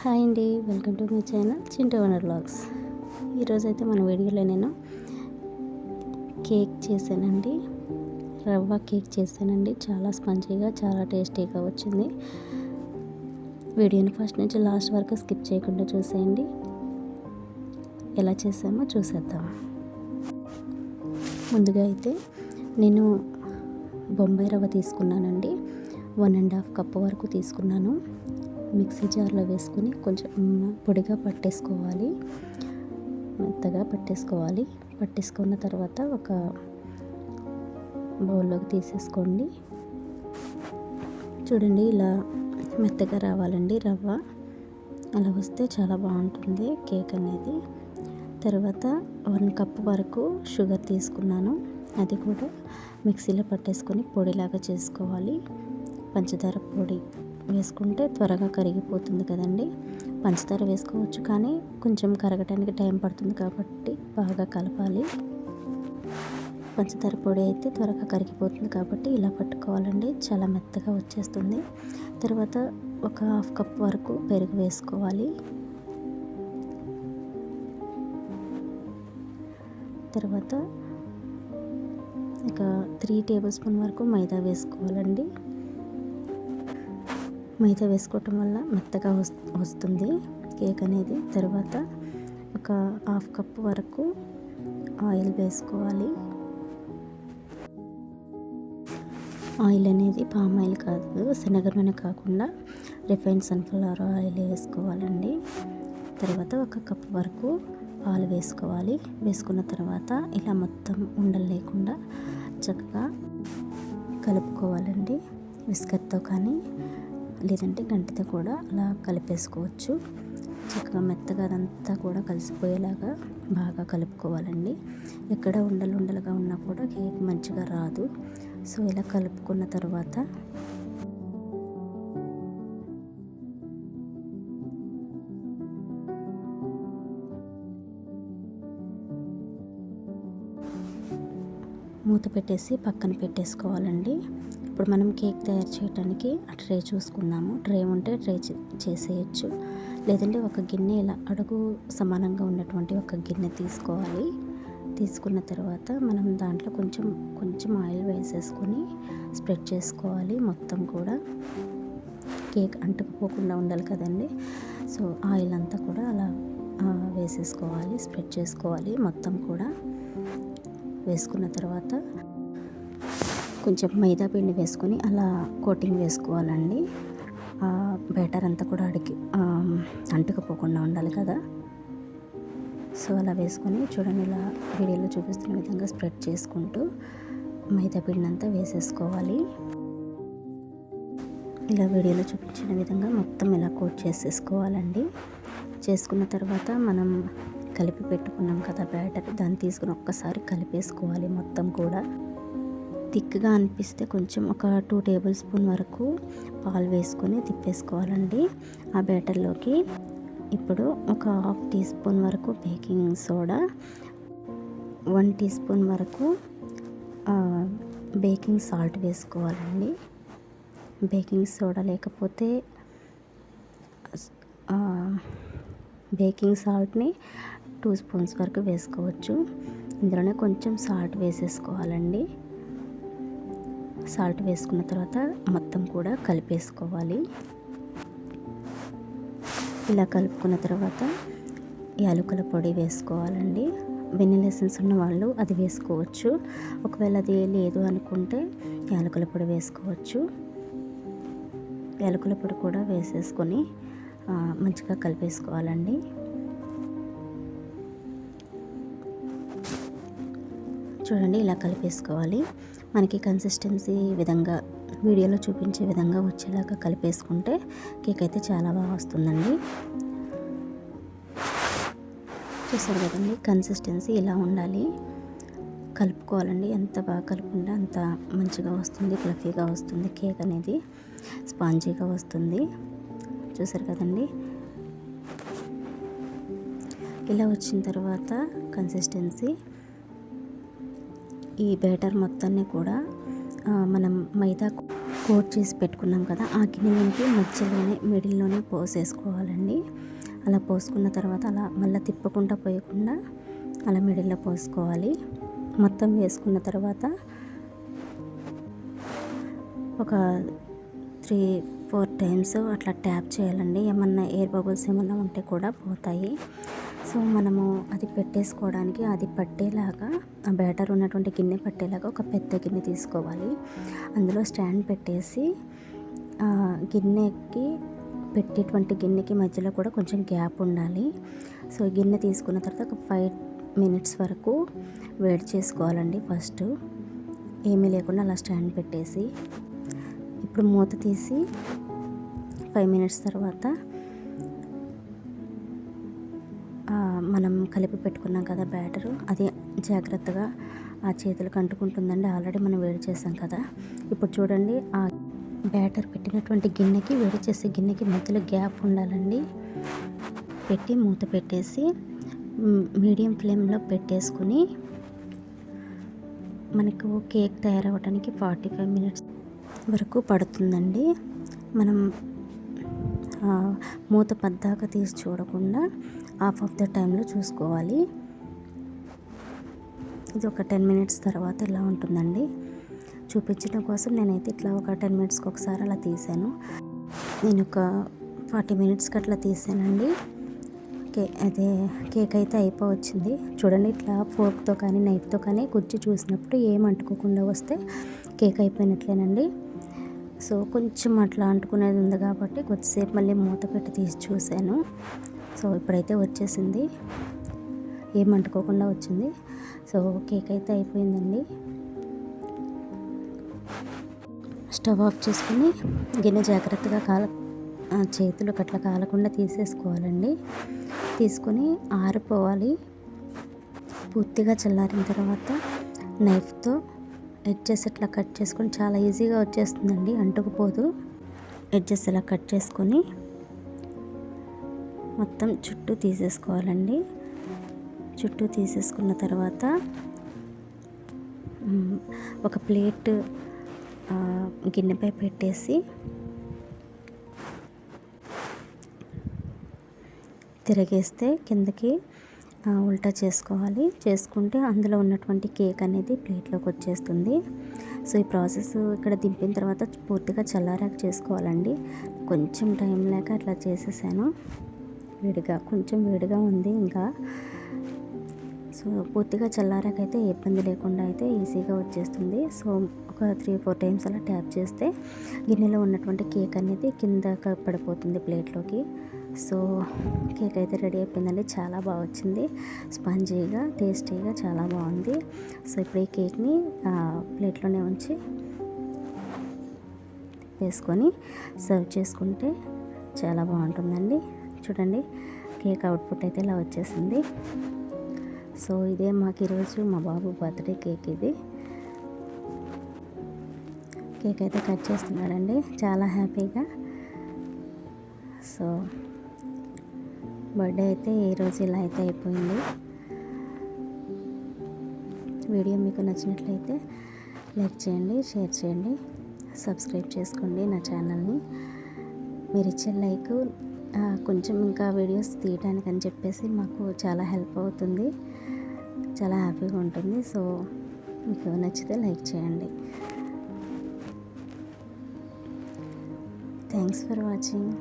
Hi అండి, welcome to my channel Chintu owner vlogs. ఈరోజైతే మన వీడియోలో నేను కేక్ చేశానండి, రవ్వ కేక్ చేశానండి. చాలా స్పంజీగా, చాలా టేస్టీగా వచ్చింది. వీడియోని ఫస్ట్ నుంచి లాస్ట్ వరకు స్కిప్ చేయకుండా చూసేయండి. ఎలా చేసామో చూసేద్దాం. ముందుగా అయితే నేను బొంబాయి రవ్వ తీసుకున్నానండి. 1.5 కప్పు వరకు తీసుకున్నాను. మిక్సీ జార్లో వేసుకొని కొంచెం పొడిగా పట్టేసుకోవాలి, మెత్తగా పట్టేసుకోవాలి. పట్టేసుకున్న తర్వాత ఒక బౌల్లోకి తీసేసుకోండి. చూడండి, ఇలా మెత్తగా రావాలండి రవ్వ. అలా వస్తే చాలా బాగుంటుంది కేక్ అనేది. తర్వాత 1 కప్పు వరకు షుగర్ తీసుకున్నాను. అది కూడా మిక్సీలో పట్టేసుకొని పొడిలాగా చేసుకోవాలి. పంచదార పొడి వేసుకుంటే త్వరగా కరిగిపోతుంది కదండి. పంచదార వేసుకోవచ్చు, కానీ కొంచెం కరగటానికి టైం పడుతుంది కాబట్టి బాగా కలపాలి. పంచదార పొడి అయితే త్వరగా కరిగిపోతుంది కాబట్టి ఇలా పట్టుకోవాలండి. చాలా మెత్తగా వచ్చేస్తుంది. తర్వాత ఒక 1/2 కప్ వరకు పెరుగు వేసుకోవాలి. తర్వాత ఇక 3 టేబుల్ స్పూన్ వరకు మైదా వేసుకోవాలండి. మైదా వేసుకోవటం వల్ల మెత్తగా వస్తుంది కేక్ అనేది. తర్వాత ఒక 1/2 కప్ వరకు ఆయిల్ వేసుకోవాలి. ఆయిల్ అనేది పామ్ ఆయిల్ కాదు, శనగ నూనె కాకుండా రిఫైన్డ్ సన్ఫ్లవర్ ఆయిల్ వేసుకోవాలండి. తర్వాత 1 కప్ వరకు పాలు వేసుకోవాలి. వేసుకున్న తర్వాత ఇలా మొత్తం ఉండలు లేకుండా చక్కగా కలుపుకోవాలండి. విస్కర్తో కానీ లేదంటే గంటతో కూడా అలా కలిపేసుకోవచ్చు. చక్కగా మెత్తగా అదంతా కూడా కలిసిపోయేలాగా బాగా కలుపుకోవాలండి. ఎక్కడ ఉండలుగా ఉన్నా కూడా కేక్ మంచిగా రాదు. సో ఇలా కలుపుకున్న తర్వాత మూత పెట్టేసి పక్కన పెట్టేసుకోవాలండి. ఇప్పుడు మనం కేక్ తయారు చేయడానికి ఆ ట్రే చూసుకుందాము. ట్రే ఉంటే ట్రే చేసేయచ్చు, లేదంటే ఒక గిన్నె ఇలా అడుగు సమానంగా ఉన్నటువంటి ఒక గిన్నె తీసుకోవాలి. తీసుకున్న తర్వాత మనం దాంట్లో కొంచెం ఆయిల్ వేసేసుకొని స్ప్రెడ్ చేసుకోవాలి. మొత్తం కూడా కేక్ అంటుకుపోకుండా ఉండాలి కదండి. సో ఆయిల్ అంతా కూడా అలా వేసేసుకోవాలి, స్ప్రెడ్ చేసుకోవాలి. మొత్తం కూడా వేసుకున్న తర్వాత కొంచెం మైదా పిండి వేసుకొని అలా కోటింగ్ వేసుకోవాలండి. బ్యాటర్ అంతా కూడా అంటుకుపోకుండా ఉండాలి కదా. సో అలా వేసుకొని చూడండి, ఇలా వీడియోలో చూపిస్తున్న విధంగా స్ప్రెడ్ చేసుకుంటూ మైదా పిండి అంతా వేసేసుకోవాలి. ఇలా వీడియోలో చూపించిన విధంగా మొత్తం ఇలా కోట్ చేసేసుకోవాలండి. చేసుకున్న తర్వాత మనం కలిపి పెట్టుకున్నాం కదా బ్యాటర్, దాన్ని తీసుకుని ఒక్కసారి కలిపేసుకోవాలి. మొత్తం కూడా థిక్గా అనిపిస్తే కొంచెం ఒక 2 టేబుల్ స్పూన్ వరకు పాలు వేసుకొని తిప్పేసుకోవాలండి ఆ బ్యాటర్లోకి. ఇప్పుడు ఒక 1/2 టీ స్పూన్ వరకు బేకింగ్ సోడా, 1 టీ స్పూన్ వరకు బేకింగ్ సాల్ట్ వేసుకోవాలండి. బేకింగ్ సోడా లేకపోతే బేకింగ్ సాల్ట్ని 2 స్పూన్స్ వరకు వేసుకోవచ్చు. ఇందులోనే కొంచెం సాల్ట్ వేసేసుకోవాలండి. సాల్ట్ వేసుకున్న తర్వాత మొత్తం కూడా కలిపేసుకోవాలి. ఇలా కలుపుకున్న తర్వాత యాలకుల పొడి వేసుకోవాలండి. వెనిలా ఎసెన్స్ ఉన్న వాళ్ళు అది వేసుకోవచ్చు. ఒకవేళ అది లేదు అనుకుంటే యాలకుల పొడి వేసుకోవచ్చు. యాలకుల పొడి కూడా వేసేసుకొని మంచిగా కలిపేసుకోవాలండి. చూడండి, ఇలా కలిపేసుకోవాలి. మనకి కన్సిస్టెన్సీ విధంగా వీడియోలో చూపించే విధంగా వచ్చేలాగా కలిపేసుకుంటే కేక్ అయితే చాలా బాగా వస్తుందండి. చూసారు కదండి, కన్సిస్టెన్సీ ఇలా ఉండాలి. కలుపుకోవాలండి. ఎంత బాగా కలుపుకుంటే అంత మంచిగా వస్తుంది, ఫ్లఫీగా వస్తుంది కేక్ అనేది, స్పాంజీగా వస్తుంది. చూసారు కదండి, ఇలా వచ్చిన తర్వాత కన్సిస్టెన్సీ ఈ బ్యాటర్ మొత్తాన్ని కూడా మనం మైదా కోట్ చేసి పెట్టుకున్నాం కదా, ఆ గిన్నెలోకి మిడిల్లోనే పోసేసుకోవాలండి. అలా పోసుకున్న తర్వాత అలా మళ్ళీ తిప్పకుండా పోయకుండా అలా మిడిల్లో పోసుకోవాలి. మొత్తం వేసుకున్న తర్వాత ఒక 3-4 టైమ్స్ అట్లా ట్యాప్ చేయాలండి. ఏమన్నా ఎయిర్ బబుల్స్ ఏమన్నా ఉంటే కూడా పోతాయి. సో మనము అది పెట్టేసుకోవడానికి అది పట్టేలాగా, ఆ బ్యాటర్ ఉన్నటువంటి గిన్నె పట్టేలాగా ఒక పెద్ద గిన్నె తీసుకోవాలి. అందులో స్టాండ్ పెట్టేసి గిన్నెకి పెట్టేటువంటి గిన్నెకి మధ్యలో కూడా కొంచెం గ్యాప్ ఉండాలి. సో గిన్నె తీసుకున్న తర్వాత ఒక 5 minutes వరకు వేడి చేసుకోవాలండి. ఫస్ట్ ఏమీ లేకుండా అలా స్టాండ్ పెట్టేసి ఇప్పుడు మూత తీసి 5 minutes తర్వాత మనం కలిపి పెట్టుకున్నాం కదా బ్యాటరు, అది జాగ్రత్తగా ఆ చేతులకు అంటుకుంటుందండి. ఆల్రెడీ మనం వేడి చేసాం కదా. ఇప్పుడు చూడండి, ఆ బ్యాటర్ పెట్టినటువంటి గిన్నెకి, వేడి చేసే గిన్నెకి మధ్యలో గ్యాప్ ఉండాలండి. పెట్టి మూత పెట్టేసి మీడియం ఫ్లేమ్లో పెట్టేసుకుని మనకు కేక్ తయారవడానికి 45 minutes వరకు పడుతుందండి. మనం మూత పద్దాక తీసి చూడకుండా హాఫ్ ఆఫ్ ద టైంలో చూసుకోవాలి. ఇది ఒక 10 minutes తర్వాత ఇలా ఉంటుందండి. చూపించడం కోసం నేనైతే ఇట్లా ఒక 10 minutesకి ఒకసారి అలా తీసాను. నేను ఒక 40 minutesకి అట్లా తీసానండి. అదే కేక్ అయితే అయిపోవచ్చింది. చూడండి, ఇట్లా ఫోర్క్తో కానీ నైఫ్తో కానీ గుజ్జు చూసినప్పుడు ఏం అంటుకోకుండా వస్తే కేక్ అయిపోయినట్లేనండి. సో కొంచెం అట్లా అంటుకునేది ఉంది కాబట్టి కొద్దిసేపు మళ్ళీ మూత పెట్టి తీసి చూశాను. సో ఇప్పుడైతే వచ్చేసింది, ఏమంటుకోకుండా వచ్చింది. సో కేక్ అయితే అయిపోయిందండి. స్టవ్ ఆఫ్ చేసుకుని గిన్నె జాగ్రత్తగా చేతులు అట్లా కాలకుండా తీసేసుకోవాలండి. తీసుకొని ఆరిపోవాలి. పూర్తిగా చల్లారిన తర్వాత నైఫ్తో ఎడ్జెస్ అట్లా కట్ చేసుకొని చాలా ఈజీగా వచ్చేస్తుందండి, అంటుకుపోదు. ఎడ్జెస్ ఇలా కట్ చేసుకొని మొత్తం చుట్టూ తీసేసుకోవాలండి. చుట్టూ తీసేసుకున్న తర్వాత ఒక ప్లేట్ గిన్నెపై పెట్టేసి తిరగేస్తే కిందకి ఉల్టా చేసుకోవాలి. చేసుకుంటే అందులో ఉన్నటువంటి కేక్ అనేది ప్లేట్లోకి వచ్చేస్తుంది. సో ఈ ప్రాసెస్ ఇక్కడ దింపిన తర్వాత పూర్తిగా చల్లారాక చేసుకోవాలండి. కొంచెం టైం లేక అట్లా చేసేసాను. కొంచెం వేడిగా ఉంది ఇంకా. సో పూర్తిగా చల్లారాకైతే ఇబ్బంది లేకుండా అయితే ఈజీగా వచ్చేస్తుంది. సో ఒక 3-4 టైమ్స్ అలా ట్యాప్ చేస్తే గిన్నెలో ఉన్నటువంటి కేక్ అనేది కిందకి పడిపోతుంది ప్లేట్లోకి. సో కేక్ అయితే రెడీ అయిపోయిందండి. చాలా బాగా వచ్చింది, స్పాంజీగా, టేస్టీగా చాలా బాగుంది. సో ఇప్పుడు ఈ కేక్ని ప్లేట్లోనే ఉంచి వేసుకొని సర్వ్ చేసుకుంటే చాలా బాగుంటుందండి. చూడండి, కేక్ అవుట్పుట్ అయితే ఇలా వచ్చేసింది. సో ఇదే మాకు ఈరోజు మా బాబు బర్త్డే కేక్. ఇది కేక్ అయితే కట్ చేస్తున్నాడండి చాలా హ్యాపీగా. సో బర్త్డే అయితే ఈరోజు ఇలా అయితే అయిపోయింది. వీడియో మీకు నచ్చినట్లయితే లైక్ చేయండి, షేర్ చేయండి, సబ్స్క్రైబ్ చేసుకోండి నా ఛానల్ని. మీరు ఇచ్చే లైక్ కొంచెం ఇంకా వీడియోస్ తీయడానికి అని చెప్పేసి మాకు చాలా హెల్ప్ అవుతుంది, చాలా హ్యాపీగా ఉంటుంది. సో మీకు నచ్చితే లైక్ చేయండి. Thanks for watching.